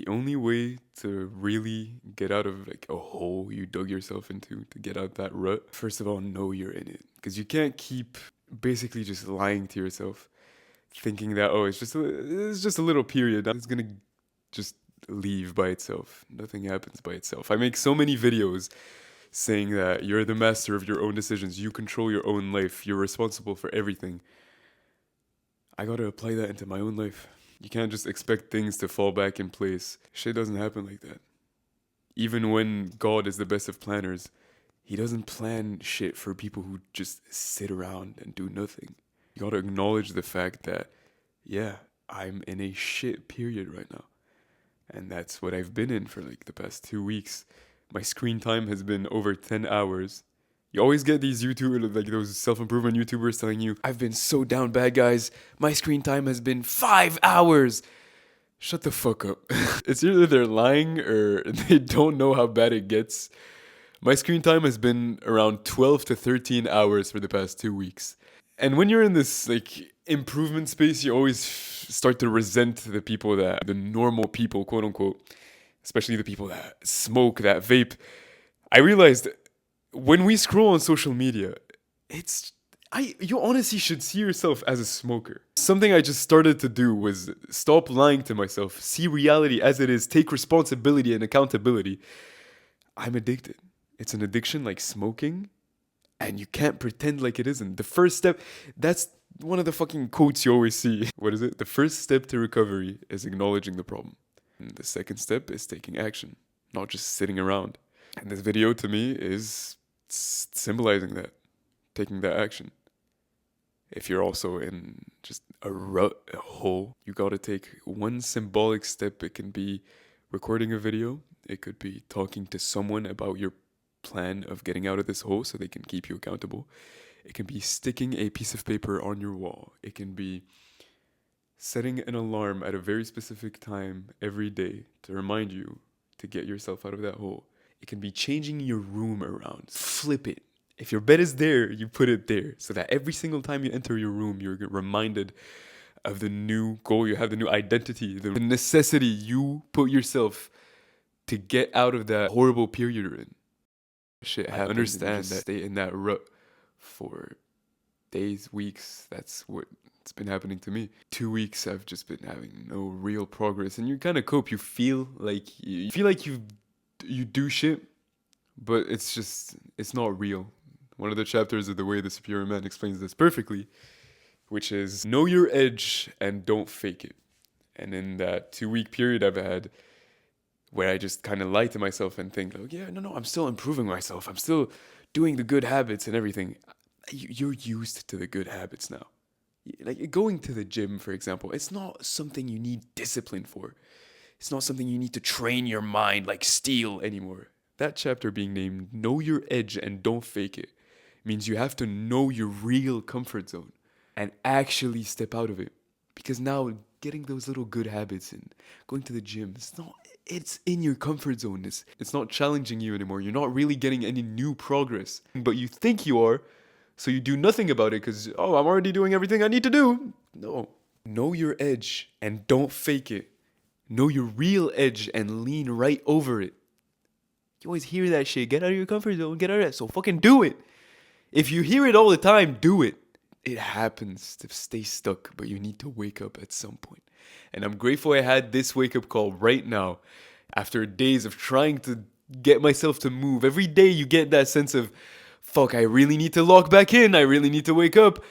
The only way to really get out of like a hole you dug yourself into, to get out that rut, first of all, know you're in it. Because you can't keep basically just lying to yourself, thinking that, oh, it's just a little period. It's gonna just leave by itself. Nothing happens by itself. I make so many videos saying that you're the master of your own decisions. You control your own life. You're responsible for everything. I gotta apply that into my own life. You can't just expect things to fall back in place. Shit doesn't happen like that. Even when God is the best of planners, He doesn't plan shit for people who just sit around and do nothing. You gotta acknowledge the fact that, yeah, I'm in a shit period right now. And that's what I've been in for like the past 2 weeks. My screen time has been over 10 hours. You always get these YouTubers, like those self-improvement YouTubers telling you, I've been so down bad, guys. My screen time has been 5 hours. Shut the fuck up. It's either they're lying or they don't know how bad it gets. My screen time has been around 12 to 13 hours for the past 2 weeks. And when you're in this like improvement space, you always start to resent the normal people, quote unquote, especially the people that smoke, that vape. I realized when we scroll on social media, you honestly should see yourself as a smoker. Something I just started to do was stop lying to myself, see reality as it is, take responsibility and accountability. I'm addicted. It's an addiction like smoking, and you can't pretend like it isn't. The first step, that's one of the fucking quotes you always see. What is it? The first step to recovery is acknowledging the problem. And the second step is taking action, not just sitting around. And this video to me is symbolizing that, taking that action. If you're also in just a rut, a hole, you gotta take one symbolic step. It can be recording a video. It could be talking to someone about your plan of getting out of this hole so they can keep you accountable. It can be sticking a piece of paper on your wall. It can be setting an alarm at a very specific time every day to remind you to get yourself out of that hole. It can be changing your room around. Flip it. If your bed is there, you put it there so that every single time you enter your room, you're reminded of the new goal you have, the new identity, the necessity you put yourself to get out of that horrible period you're in. Shit happens. I understand that. Stay in that rut for days, weeks. That's what's been happening to me. 2 weeks, I've just been having no real progress, and you kind of cope. You feel like you do shit, but it's not real. One of the chapters of The Way of the Superior Man explains this perfectly, which is know your edge and don't fake it. And in that 2 week period I've had, where I just kind of lie to myself and think, like, yeah, no, I'm still improving myself. I'm still doing the good habits and everything. You're used to the good habits now. Like going to the gym, for example, it's not something you need discipline for. It's not something you need to train your mind like steel anymore. That chapter being named Know Your Edge and Don't Fake It means you have to know your real comfort zone and actually step out of it. Because now getting those little good habits and going to the gym, it's in your comfort zone. It's not challenging you anymore. You're not really getting any new progress. But you think you are, so you do nothing about it because, I'm already doing everything I need to do. No. Know your edge and don't fake it. Know your real edge and lean right over it. You always hear that shit. Get out of your comfort zone. Get out of that. So fucking do it. If you hear it all the time, do it. It happens to stay stuck, but you need to wake up at some point. And I'm grateful I had this wake-up call right now. After days of trying to get myself to move. Every day you get that sense of, fuck, I really need to log back in. I really need to wake up.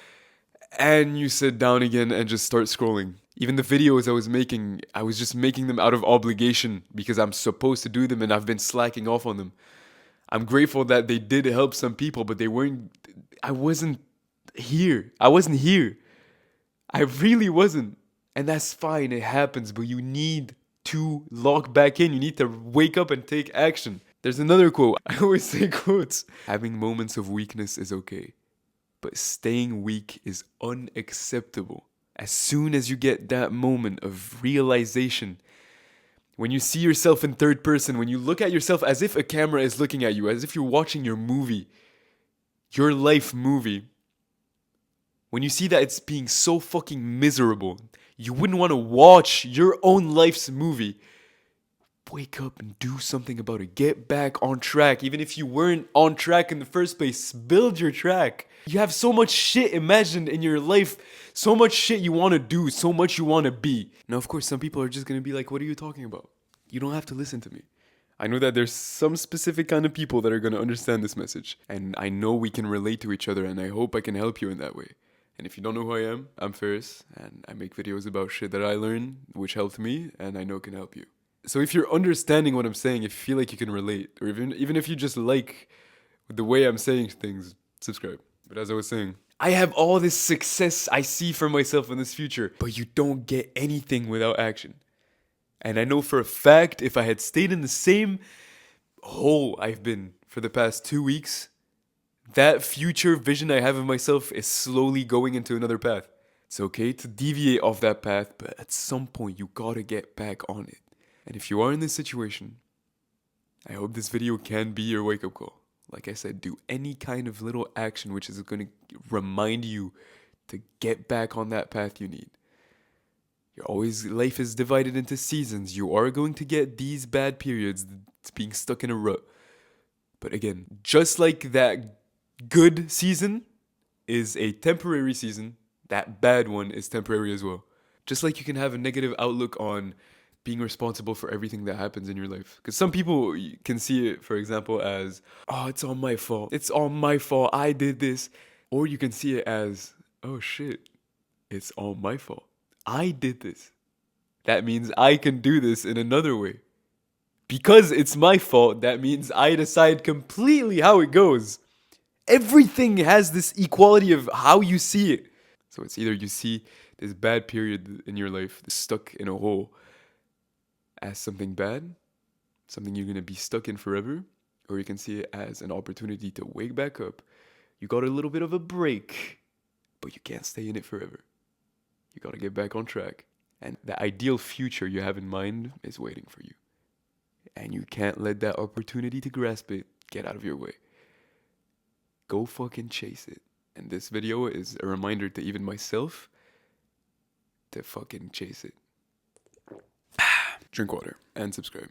And you sit down again and just start scrolling. Even the videos I was just making them out of obligation because I'm supposed to do them and I've been slacking off on them. I'm grateful that they did help some people, but I wasn't here. I wasn't here. I really wasn't. And that's fine, it happens, but you need to log back in. You need to wake up and take action. There's another quote. I always say quotes. Having moments of weakness is okay, but staying weak is unacceptable. As soon as you get that moment of realization, when you see yourself in third person, when you look at yourself as if a camera is looking at you, as if you're watching your movie, your life movie, when you see that it's being so fucking miserable, you wouldn't want to watch your own life's movie, wake up and do something about it. Get back on track. Even if you weren't on track in the first place, build your track. You have so much shit imagined in your life, so much shit you want to do, so much you want to be. Now, of course, some people are just going to be like, what are you talking about? You don't have to listen to me. I know that there's some specific kind of people that are going to understand this message. And I know we can relate to each other, and I hope I can help you in that way. And if you don't know who I am, I'm Ferris, and I make videos about shit that I learned, which helped me, and I know can help you. So if you're understanding what I'm saying, if you feel like you can relate, or even if you just like the way I'm saying things, subscribe. But as I was saying, I have all this success I see for myself in this future, but you don't get anything without action. And I know for a fact, if I had stayed in the same hole I've been for the past 2 weeks, that future vision I have of myself is slowly going into another path. It's okay to deviate off that path, but at some point you gotta get back on it. And if you are in this situation, I hope this video can be your wake-up call. Like I said, do any kind of little action which is going to remind you to get back on that path you need. Life is divided into seasons. You are going to get these bad periods, being stuck in a rut. But again, just like that good season is a temporary season, that bad one is temporary as well. Just like you can have a negative outlook on being responsible for everything that happens in your life. Because some people can see it, for example, as, oh, it's all my fault. It's all my fault. I did this. Or you can see it as, oh shit, it's all my fault. I did this. That means I can do this in another way. Because it's my fault, that means I decide completely how it goes. Everything has this equality of how you see it. So it's either you see this bad period in your life, stuck in a hole, as something bad, something you're going to be stuck in forever, or you can see it as an opportunity to wake back up. You got a little bit of a break, but you can't stay in it forever. You got to get back on track. And the ideal future you have in mind is waiting for you. And you can't let that opportunity to grasp it get out of your way. Go fucking chase it. And this video is a reminder to even myself to fucking chase it. Drink water and subscribe.